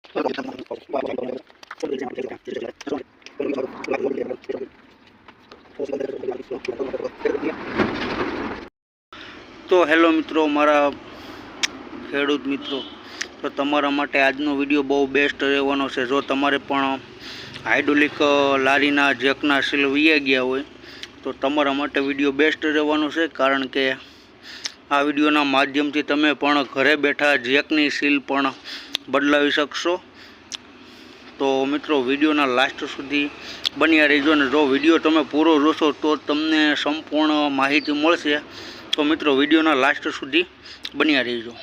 તો હેલો મિત્રો, મારા ખેડૂત મિત્રો, તો તમારા માટે આજનો વિડીયો બહુ બેસ્ટ રહેવાનો છે. જો તમારે પણ હાઇડ્રોલિક લારીના જેકના સીલ વૈયા ગયા હોય તો તમારા માટે વિડીયો બેસ્ટ રહેવાનો છે, કારણ કે આ વિડીયોના માધ્યમથી તમે પણ ઘરે બેઠા જેકની સીલ પણ બદલાવી શકશો. તો મિત્રો, વિડીયોના લાસ્ટ સુધી બન્યા રહેજો, અને જો વિડીયો તમે પૂરો જોશો તો તમને સંપૂર્ણ માહિતી મળશે. તો મિત્રો, વિડીયોના લાસ્ટ સુધી બન્યા રહેજો.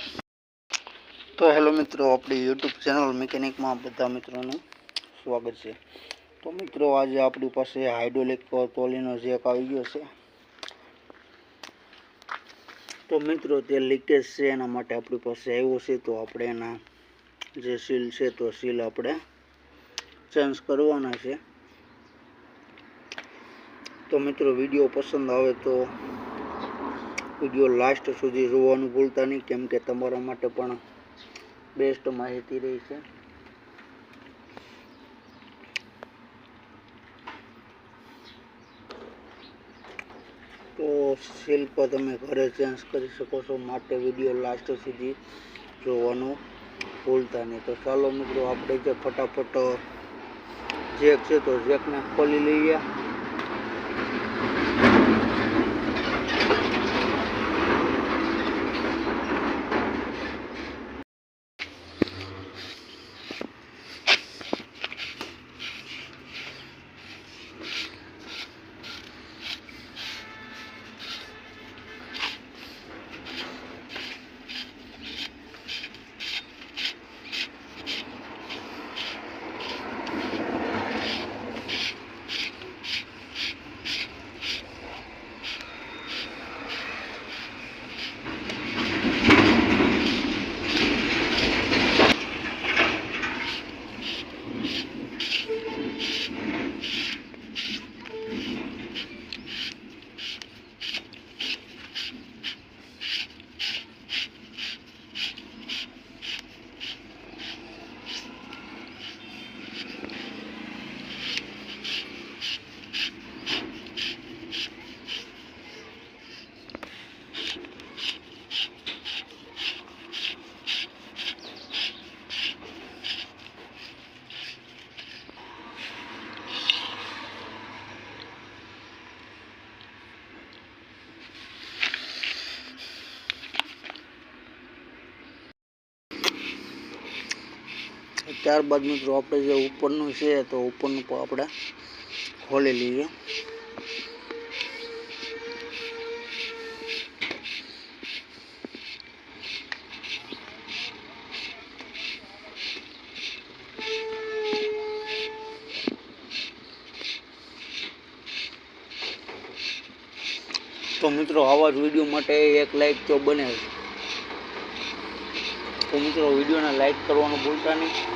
તો હેલો મિત્રો, આપણી યુટ્યુબ ચેનલ મિકેનિકમાં બધા મિત્રોનું સ્વાગત છે. તો મિત્રો, આજે આપણી પાસે હાઇડ્રોલિક ટ્રોલીનો જેક આવી ગયો છે. તો મિત્રો, તે લીકેજ છે, એના માટે આપણી પાસે આવ્યો છે. તો આપણે એના જે સીલ છે તો સીલ આપણે ચેન્જ કરવાના છે. તો મિત્રો, વિડીયો પસંદ આવે તો વિડીયો લાસ્ટ સુધી જોવાનું ભૂલતા નહીં, કેમ કે તમારા માટે પણ બેસ્ટ માહિતી રહી છે. તો સીલ પર તમે ઘરે ચેન્જ કરી શકો છો, માટે વિડીયો લાસ્ટ સુધી જોવાનું ભૂલતા નહીં. તો ચાલો મિત્રો, આપણે જે ફટાફટ જેક છે તો જેકને ખોલી લઈએ. ત્યારબાદ મિત્રો, આપણે જે ઉપરનું છે તો ઉપરનું પણ આપણે ખોલી લઈએ. તો મિત્રો, આવા જ વિડીયો માટે એક લાઈક તો બને. તો મિત્રો, વિડીયોને લાઈક કરવાનું ભૂલતા નહીં.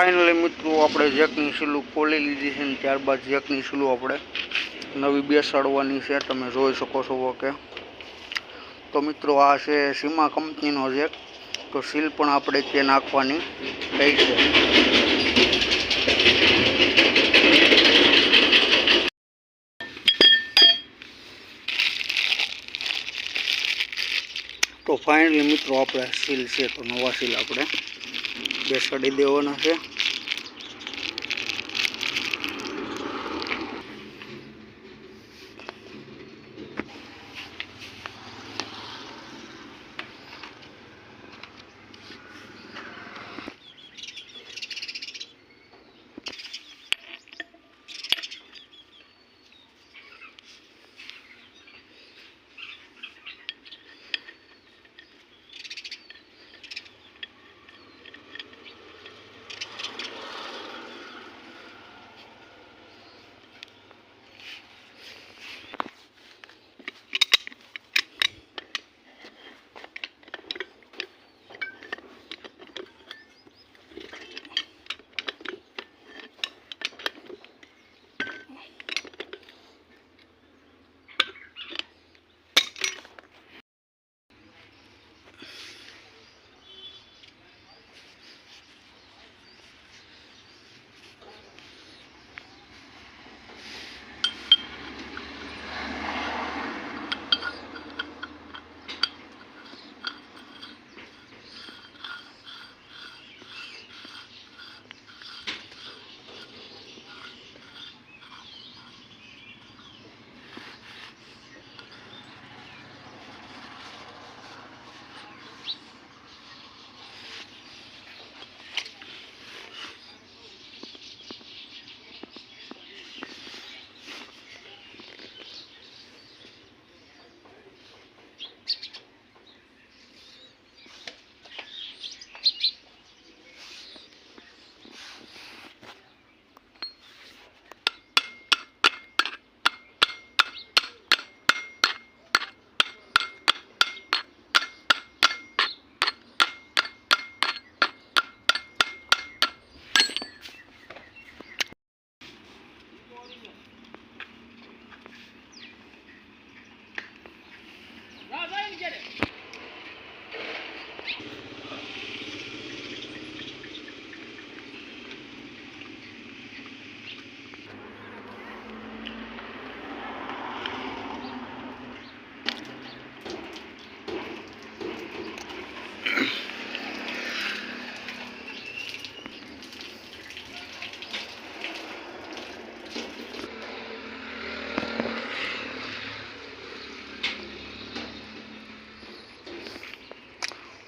ફાઇનલી મિત્રો આપણે જેકની સીલું ખોલી લીધી છે ને ત્યારબાદ જેકની સીલું આપણે નવી બેસાડવાની છે, તમે જોઈ શકો છો કે. તો મિત્રો આ છે સીમા કંપનીનો જેક, તો સીલ પણ આપણે તે નાખવાની થઈ છે. તો ફાઇનલી મિત્રો આપણે સીલ છે તો નવા સીલ આપણે બેસાડી દેવાના છે.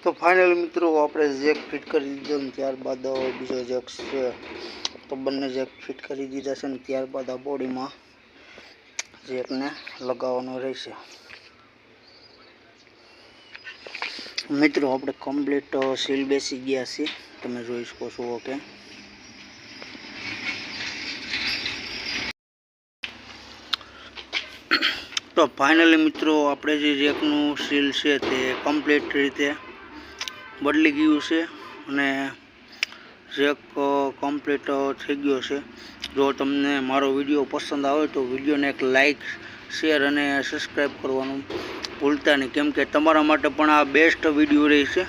તો ફાઇનલી મિત્રો આપણે જેક ફિટ કરી દીધો ને ત્યારબાદ બીજો જેક છે તો બંને જેક ફિટ કરી દીધા છે ને ત્યારબાદ આ બોડીમાં જેકને લગાવવાનો રહેશે. મિત્રો આપણે કમ્પ્લીટ સીલ બેસી ગયા છે, તમે જોઈ શકો છો કે. તો ફાઇનલી મિત્રો આપણે જે જેકનું સીલ છે તે કમ્પ્લીટ રીતે બદલી ગયું છે અને જેક કમ્પ્લીટ થઈ ગયો છે. જો તમને મારો વિડીયો પસંદ આવે તો વિડીયોને એક લાઇક, શેર અને સબસ્ક્રાઈબ કરવાનું ભૂલતા નહીં, કેમ કે તમારા માટે પણ આ બેસ્ટ વિડીયો રહેશે.